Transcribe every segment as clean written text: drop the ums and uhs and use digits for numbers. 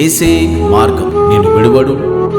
ఏసే మార్గం నేను విడువడు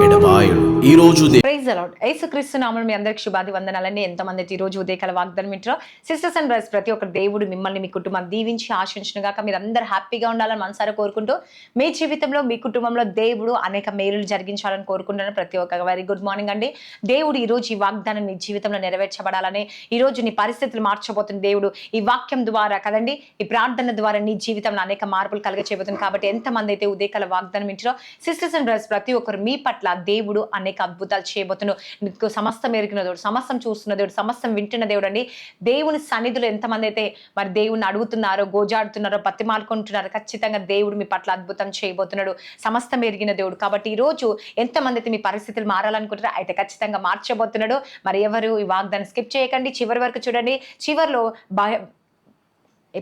ఎడబాయడు. ఈ రోజు ప్రైజ్ ది లార్డ్. యేసుక్రీస్తు నామములో మీ అందరికి శుభాది వందనాలండి. ఎంతమంది ఈ రోజు ఉదయకాల వాగ్దానం వింటారో సిస్టర్స్ అండ్ బ్రదర్స్ ప్రతి ఒక్క దేవుడు మిమ్మల్ని మీ కుటుంబాన్ని దీవించి ఆశించును గాక. మీరు అందరూ హ్యాపీగా ఉండాలని మనసారా కోరుకుంటూ మీ జీవితంలో మీ కుటుంబంలో దేవుడు అనేక మేలులు జరిగించాలని కోరుకుంటున్నాను. ప్రతి ఒక్క వెరీ గుడ్ మార్నింగ్ అండి. దేవుడు ఈ రోజు ఈ వాగ్దానం నీ జీవితంలో నెరవేర్చబడాలని, ఈ రోజు నీ పరిస్థితులు మార్చబోతున్న దేవుడు ఈ వాక్యం ద్వారా కదండి, ఈ ప్రార్థన ద్వారా నీ జీవితంలో అనేక మార్పులు కలగచేయబోతుంది. కాబట్టి ఎంతమంది అయితే ఉదయకాల వాగ్దానం వింటారో సిస్టర్స్ అండ్ బ్రదర్స్ ప్రతి ఒక్కరు మీ పట్ల దేవుడు అనేక అద్భుతాలు చేయబోతున్నాడు. నీకు సమస్తం ఎరిగిన దేవుడు, సమస్తం చూస్తున్న దేవుడు, సమస్తం వింటున్న దేవుడు అండి. దేవుని సన్నిధిలో ఎంతమంది అయితే మరి దేవుని అడుగుతున్నారో, గోజాడుతున్నారో, బతిమాలుకుంటున్నారో, ఖచ్చితంగా దేవుడు మీ పట్ల అద్భుతం చేయబోతున్నాడు. సమస్తం ఎరిగిన దేవుడు. కాబట్టి ఈ రోజు ఎంతమంది అయితే మీ పరిస్థితులు మారాలనుకుంటారో అయితే ఖచ్చితంగా మార్చబోతున్నాడు. మరి ఎవరు ఈ వాగ్దాన్ని స్కిప్ చేయకండి, చివరి వరకు చూడండి. చివరిలో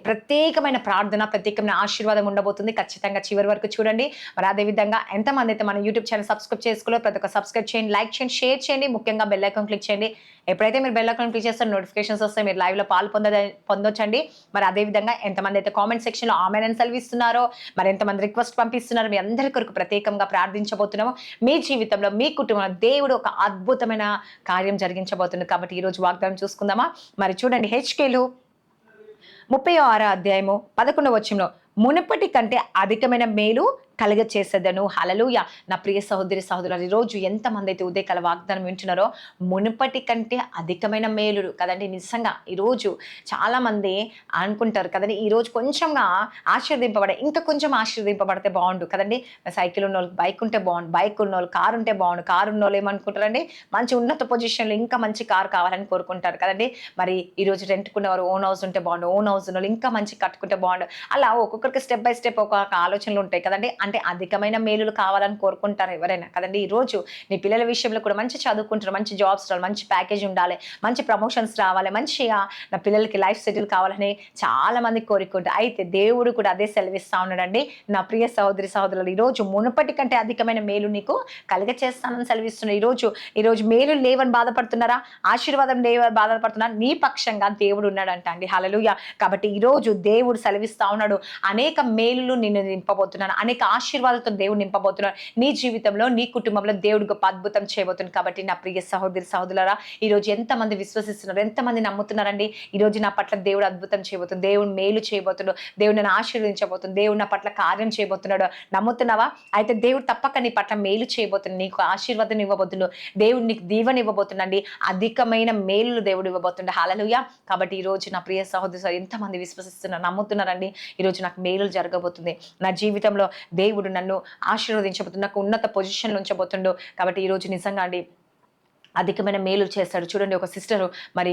ప్రత్యేకమైన ప్రార్థన, ప్రత్యేకమైన ఆశీర్వాదం ఉండబోతుంది. ఖచ్చితంగా చివరి వరకు చూడండి. మరి అదేవిధంగా ఎంతమంది అయితే మన యూట్యూబ్ ఛానల్ సబ్స్క్రైబ్ చేసుకోలో ప్రతి ఒక్క సబ్స్క్రైబ్ చేయండి, లైక్ చేయండి, షేర్ చేయండి. ముఖ్యంగా బెల్ ఐకాన్ క్లిక్ చేయండి. ఎప్పుడైతే మీరు బెల్ ఐకాన్ క్లిక్ చేస్తారో నోటిఫికేషన్స్ వస్తాయి, మీరు లైవ్లో పొందొచ్చండి. మరి అదేవిధంగా ఎంతమంది అయితే కామెంట్ సెక్షన్లో ఆమెన్ అని సెలవిస్తున్నారో, మరి ఎంతమంది రిక్వెస్ట్ పంపిస్తున్నారో, మీ అందరి కొరకు ప్రత్యేకంగా ప్రార్థించబోతున్నాము. మీ జీవితంలో మీ కుటుంబంలో దేవుడు ఒక అద్భుతమైన కార్యం జరిగించబోతుంది. కాబట్టి ఈరోజు వాగ్దానం చూసుకుందామా. మరి చూడండి, హెచ్కేలు 36వ అధ్యాయము 11వ వచనంలో మునుపటి కంటే అధికమైన మేలు కలుగ చేసేదను. హల్లెలూయా. నా ప్రియ సహోదరి సహోదరులు, ఈరోజు ఎంతమంది అయితే ఉదయకాల వాగ్దానం వింటున్నారో మునుపటి కంటే అధికమైన మేలులు కదండి. నిజంగా ఈరోజు చాలామంది అనుకుంటారు కదండి, ఈరోజు కొంచెంగా ఇంకా కొంచెం ఆశీర్వదింపబడితే బాగుండు కదండి. సైకిల్ ఉన్న వాళ్ళకి బైక్ ఉంటే బాగుండు, బైక్ ఉన్న వాళ్ళు కారు ఉంటే బాగుండు, కారు ఉన్న వాళ్ళు ఏమనుకుంటారండి, మంచి ఉన్నత పొజిషన్లో ఇంకా మంచి కారు కావాలని కోరుకుంటారు కదండి. మరి ఈరోజు రెంట్కున్నవారు ఓన్ హౌస్ ఉంటే బాగుండు, ఓన్ హౌస్ ఉన్న వాళ్ళు ఇంకా మంచి కట్టుకుంటే బాగుండు. అలా ఒక్కొక్కరికి స్టెప్ బై స్టెప్ ఒక్కొక్క ఆలోచనలు ఉంటాయి కదండి. అంటే అధికమైన మేలులు కావాలని కోరుకుంటారు ఎవరైనా కదండి. ఈరోజు నీ పిల్లల విషయంలో కూడా మంచి చదువుకుంటారు, మంచి జాబ్స్ రావాలి, మంచి ప్యాకేజ్ ఉండాలి, మంచి ప్రమోషన్స్ రావాలి, మంచిగా నా పిల్లలకి లైఫ్ సెటిల్ కావాలని చాలా మంది కోరుకుంటారు. అయితే దేవుడు కూడా అదే సెలవిస్తా ఉన్నాడండి. నా ప్రియ సహోదరి సహోదరులు, ఈరోజు మునుపటి కంటే అధికమైన మేలు నీకు కలుగ చేస్తానని సెలవిస్తున్నాడు. ఈరోజు మేలు లేవని బాధపడుతున్నారా, ఆశీర్వాదం లేవని బాధపడుతున్నారా, నీ పక్షంగా దేవుడు ఉన్నాడంట అండి. హల్లెలూయా. కాబట్టి ఈరోజు దేవుడు సెలవిస్తా ఉన్నాడు, అనేక మేలులు నిన్ను నింపబోతున్నాను, అనేక ఆశీర్వాదాలతో దేవుడు నింపబోతున్నాడు. నీ జీవితంలో నీ కుటుంబంలో దేవుడు గొప్ప అద్భుతం చేయబోతుంది. కాబట్టి నా ప్రియ సహోదరి సహోదరులారా, ఈరోజు ఎంతమంది విశ్వసిస్తున్నారు, ఎంతమంది నమ్ముతున్నారండి, ఈరోజు నా పట్ల దేవుడు అద్భుతం చేయబోతుంది, దేవుడు మేలు చేయబోతున్నాడు, దేవుడు నన్ను ఆశీర్వదించబోతుంది, దేవుడు నా పట్ల కార్యం చేయబోతున్నాడు. నమ్ముతున్నావా? అయితే దేవుడు తప్పక నీ పట్ల మేలు చేయబోతుంది, నీకు ఆశీర్వాదం ఇవ్వబోతున్నాడు, దేవుడు నీకు దీవెన ఇవ్వబోతుండండి, అధికమైన మేలు దేవుడు ఇవ్వబోతుండే. హల్లెలూయా. కాబట్టి ఈరోజు నా ప్రియ సహోదరు ఎంతమంది విశ్వసిస్తున్నారు, నమ్ముతున్నారండి, ఈరోజు నాకు మేలు జరగబోతుంది, నా జీవితంలో దేవుడు నన్ను ఆశీర్వదించబోతుంది, నాకు ఉన్నత పొజిషన్లో ఉంచబోతుండు. కాబట్టి ఈరోజు నిజంగా అండి అధికమైన మేలు చేస్తాడు. చూడండి, ఒక సిస్టరు మరి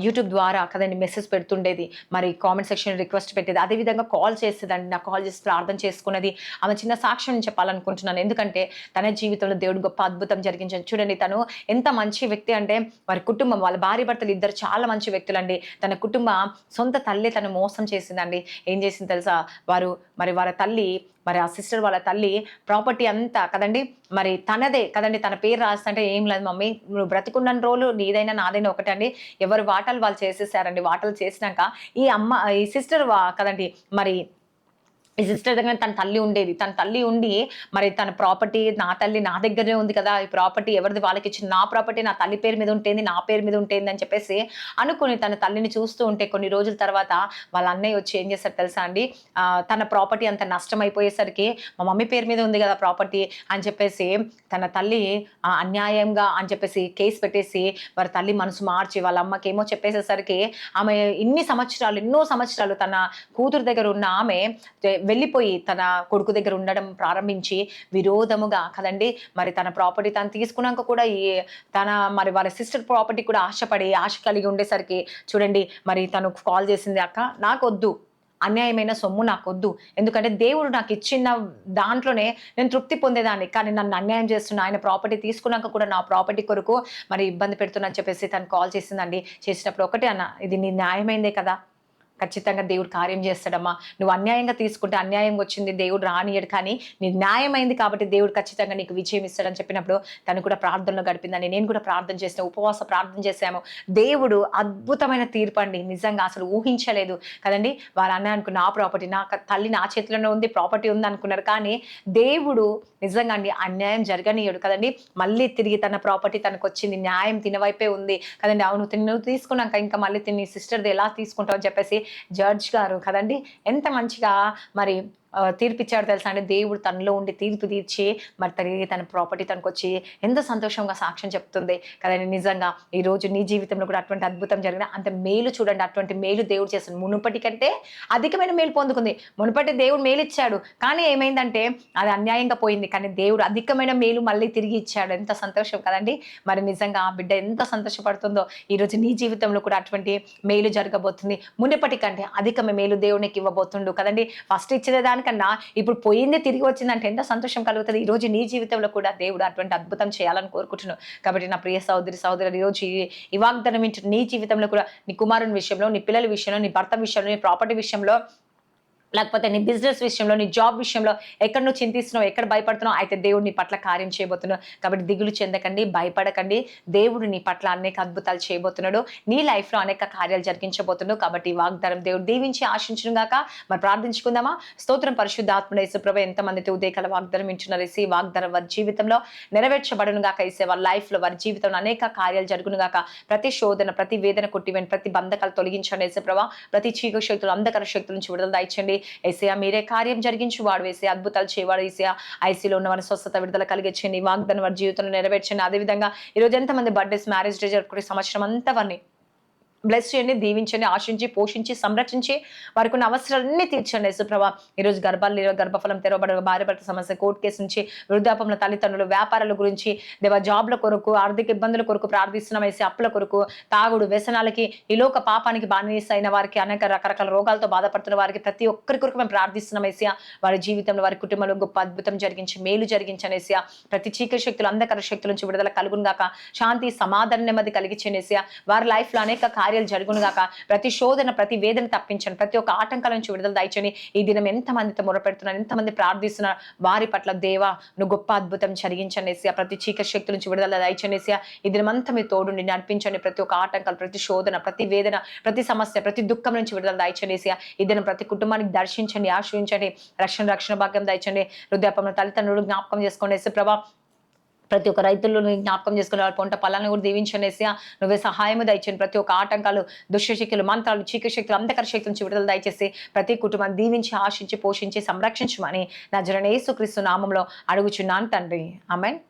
యూట్యూబ్ ద్వారా కదండి మెసేజ్ పెడుతుండేది, మరి కామెంట్ సెక్షన్ రిక్వెస్ట్ పెట్టేది, అదేవిధంగా కాల్ చేసేదండి, నాకు కాల్ చేసి ప్రార్థన చేసుకున్నది. ఆమె చిన్న సాక్ష్యం చెప్పాలనుకుంటున్నాను, ఎందుకంటే తన జీవితంలో దేవుడు గొప్ప అద్భుతం జరిగించాడు. చూడండి, తను ఎంత మంచి వ్యక్తి అంటే, వారి కుటుంబం, వాళ్ళ భార్య భర్తలు ఇద్దరు చాలా మంచి వ్యక్తులండి. తన కుటుంబ సొంత తల్లి తను మోసం చేసిందండి. ఏం చేసింది తెలుసా, వారి తల్లి, మరి ఆ సిస్టర్ వాళ్ళ తల్లి ప్రాపర్టీ అంతా కదండి మరి తనదే కదండి, తన పేరు రాస్తుంటే ఏం లేదు మమ్మీ, నువ్వు బ్రతికున్న రోజులు నీదైనా నాదైనా ఒకటే అండి, ఎవరు వాటాలు వాళ్ళు చేసేసారండి. వాటాలు చేసినాక ఈ సిస్టర్ కదండి, మరి ఈ సిస్టర్ దగ్గర తన తల్లి ఉండేది, తన తల్లి ఉండి మరి తన ప్రాపర్టీ, నా తల్లి నా దగ్గరే ఉంది కదా, ఈ ప్రాపర్టీ ఎవరిది వాళ్ళకి ఇచ్చిన, నా ప్రాపర్టీ నా తల్లి పేరు మీద ఉంటుంది, నా పేరు మీద ఉంటుంది అని చెప్పేసి అనుకుని తన తల్లిని చూస్తూ ఉంటే కొన్ని రోజుల తర్వాత వాళ్ళ అన్నయ్య వచ్చి ఏం చేస్తారు తెలుసా అండి, తన ప్రాపర్టీ అంత నష్టం అయిపోయేసరికి మా మమ్మీ పేరు మీద ఉంది కదా ప్రాపర్టీ అని చెప్పేసి తన తల్లి అన్యాయంగా అని చెప్పేసి కేసు పెట్టేసి వారి తల్లి మనసు మార్చి వాళ్ళ అమ్మకి ఏమో చెప్పేసేసరికి ఆమె ఎన్నో సంవత్సరాలు తన కూతురు దగ్గర ఉన్న ఆమె వెళ్ళిపోయి తన కొడుకు దగ్గర ఉండడం ప్రారంభించి విరోధముగా కదండి, మరి తన ప్రాపర్టీ తను తీసుకున్నాక కూడా మరి వాళ్ళ సిస్టర్ ప్రాపర్టీ కూడా ఆశ కలిగి ఉండేసరికి చూడండి, మరి తను కాల్ చేసింది, అక్క నాకొద్దు, అన్యాయమైన సొమ్ము నాకొద్దు, ఎందుకంటే దేవుడు నాకు ఇచ్చిన దాంట్లోనే నేను తృప్తి పొందేదాన్ని, కానీ నన్ను అన్యాయం చేస్తున్నా, ఆయన ప్రాపర్టీ తీసుకున్నాక కూడా నా ప్రాపర్టీ కొరకు మరి ఇబ్బంది పెడుతున్నా అని చెప్పేసి తను కాల్ చేసిందండి. చేసినప్పుడు ఒకటే అన్న, ఇది నీ న్యాయమైందే కదా, ఖచ్చితంగా దేవుడు కార్యం చేస్తాడమ్మా. నువ్వు అన్యాయంగా తీసుకుంటే అన్యాయంగా వచ్చింది దేవుడు రానియడు, కానీ నీ న్యాయమైంది కాబట్టి దేవుడు ఖచ్చితంగా నీకు విజయం ఇస్తాడని చెప్పినప్పుడు తను కూడా ప్రార్థనలో గడిపిందని, నేను కూడా ప్రార్థన చేసిన, ఉపవాస ప్రార్థన చేశాము. దేవుడు అద్భుతమైన తీర్పు అండి, నిజంగా అసలు ఊహించలేదు కదండి. వారు అన్న అనుకున్న నా ప్రాపర్టీ, నా తల్లి నా చేతిలోనే ఉంది, ప్రాపర్టీ ఉంది అనుకున్నారు, కానీ దేవుడు నిజంగా అండి అన్యాయం జరగనీయడు కదండి. మళ్ళీ తిరిగి తన ప్రాపర్టీ తనకు వచ్చింది, న్యాయం తిన వైపే ఉంది కదండి. అవును, నువ్వు తీసుకున్నాక ఇంకా మళ్ళీ నీ సిస్టర్ది ఎలా తీసుకుంటావు అని చెప్పేసి జడ్జ్ గారు కదండి ఎంత మంచిగా మరి తీర్పిచ్చాడు తెలుసా అండి. దేవుడు తనలో ఉండి తీర్పు తీర్చి మరి తిరిగి తన ప్రాపర్టీ తనకు వచ్చి ఎంత సంతోషంగా సాక్ష్యం చెప్తుంది కదండి. నిజంగా ఈరోజు నీ జీవితంలో కూడా అటువంటి అద్భుతం జరిగిన అంత మేలు చూడండి, అటువంటి మేలు దేవుడు చేస్తుంది. మునుపటి కంటే అధికమైన మేలు పొందుకుంది. మునుపటి దేవుడు మేలు ఇచ్చాడు, కానీ ఏమైందంటే అది అన్యాయంగా పోయింది, కానీ దేవుడు అధికమైన మేలు మళ్ళీ తిరిగి ఇచ్చాడు. ఎంత సంతోషం కదండి. మరి నిజంగా ఆ బిడ్డ ఎంత సంతోషపడుతుందో ఈరోజు నీ జీవితంలో కూడా అటువంటి మేలు జరగబోతుంది. మునుపటి కంటే అధికమైన మేలు దేవునికి ఇవ్వబోతుండు కదండి. ఫస్ట్ ఇచ్చేదాన్ని కన్నా ఇప్పుడు పోయింది తిరిగి వచ్చిందంటే ఎంత సంతోషం కలుగుతుంది. ఈ రోజు నీ జీవితంలో కూడా దేవుడు అటువంటి అద్భుతం చేయాలని కోరుకుంటున్నాను. కాబట్టి నా ప్రియ సహోదరి ఈరోజు ఈ వాగ్దానం నీ జీవితంలో కూడా నీ కుమారుని విషయంలో, నీ పిల్లల విషయంలో, నీ భర్త విషయంలో, నీ ప్రాపర్టీ విషయంలో, లేకపోతే నీ బిజినెస్ విషయంలో, నీ జాబ్ విషయంలో ఎక్కడ నువ్వు చింతిస్తున్నావు, ఎక్కడ భయపడుతున్నావు, అయితే దేవుడు నీ పట్ల కార్యం చేయబోతున్నాడు. కాబట్టి దిగులు చెందకండి, భయపడకండి. దేవుడు నీ పట్ల అనేక అద్భుతాలు చేయబోతున్నాడు, నీ లైఫ్లో అనేక కార్యాలు జరిగించబోతున్నాడు. కాబట్టి ఈ వాగ్దానం దేవుడు దీవించి ఆశించును గాక. మరి ప్రార్థించుకుందామా. స్తోత్రం పరిశుద్ధాత్ముడు యేసుప్రభు, ఎంతమందితో ఉదయకాల వాగ్దానం వింటున్నారు ఈ వాగ్దానం వారి జీవితంలో నెరవేర్చబడును గాక. ఇసే వారి లైఫ్లో, వారి జీవితంలో అనేక కార్యాలు జరుగును గాక. ప్రతి శోధన, ప్రతి వేదన కొట్టివేయండి, ప్రతి బంధకాలు తొలగించండి యేసుప్రభు. ప్రతి చీకటి శక్తులు, అంధకార శక్తుల నుంచి విడుదల దయచండి ఏసయ్యా. మీరే కార్యం జరిగించు వాడు వేసే, అద్భుతాలు చేయవాడు ఏసయ్యా. ఐసీలో ఉన్న వారి స్వస్థత విడుదల కలిగించండి, వాగ్దానం వారి జీవితంలో నెరవేర్చండి. అదేవిధంగా ఈరోజు ఎంతమంది బర్త్డేస్, మ్యారేజ్ డే జరుపుకునే సంవత్సరం అంతా వారిని బ్లెస్ చేయండి, దీవించండి, ఆశించి, పోషించి, సంరక్షించి వారికి ఉన్న అవసరాలన్నీ తీర్చండి యేసుప్రభా. ఈరోజు గర్భఫలం తెరవబడిన భార్య భర్త సమస్య, కోర్టు కేసు నుంచి, వృద్ధాపంలో తల్లిదండ్రులు, వ్యాపారాల గురించి, జాబ్ల కొరకు, ఆర్థిక ఇబ్బందుల కొరకు ప్రార్థిస్తున్నాం వేసి, అప్పుల కొరకు, తాగుడు, వ్యసనాలకి, ఈ లోక పాపానికి బానిస అయిన వారికి, అనేక రకరకాల రోగాలతో బాధపడుతున్న వారికి ప్రతి ఒక్కరి కొరకు మేము ప్రార్థిస్తున్నాం వేసియా. వారి జీవితంలో, వారి కుటుంబంలో గొప్ప అద్భుతం జరిగించి, మేలు జరిగించనేసియా. ప్రతి చీకటి శక్తులు, అంధకార శక్తుల నుంచి విడుదల కలుగును గాక. శాంతి, సమాధానం, నెమ్మది కలిగించనేసియా. వారి లైఫ్ లో అనేక కార్యాలు జరుగును గాక. ప్రతి శోధన, ప్రతి వేదన తప్పించండి, ప్రతి ఒక్క ఆటంకాల నుంచి విడుదల దయచని. ఈ దినం ఎంతమందితో మొరపెడుతున్నారు, ఎంతమంది ప్రార్థిస్తున్నారు, వారి పట్ల దేవా నువ్వు గొప్ప అద్భుతం జరిగించనేసియా. ప్రతి చీకటి శక్తుల నుంచి విడుదల దయచనేసియా. ఈ దినం అంతా మీ తోడుండి నడిపించండి. ప్రతి ఒక్క ఆటంకాలు, ప్రతి శోధన, ప్రతి వేదన, ప్రతి సమస్య, ప్రతి దుఃఖం నుంచి విడుదల దయచనేసియా. ఈ దినం ప్రతి కుటుంబానికి దర్శించండి, ఆశ్రయించండి, రక్షణ భాగ్యం దయచండి. వృద్ధాపంలో తల్లిదండ్రులు జ్ఞాపకం చేసుకోండి యేసుప్రభా. ప్రతి ఒక్క రైతులను జ్ఞాపకం చేసుకునే వాళ్ళ పొంట పొలాలను కూడా దీవించనేసి నువ్వే సహాయము దయచండి. ప్రతి ఒక్క ఆటంకాలు, దుష్టశక్తులు, మంత్రాలు, చీకటి శక్తులు, అంధకార శక్తుల నుంచి విడుదల దయచేసి ప్రతి కుటుంబాన్ని దీవించి, ఆశించి, పోషించి, సంరక్షించమని నజరేయుడు యేసుక్రీస్తు నామములో అడుగుచున్నాను తండ్రి. ఆమేన్.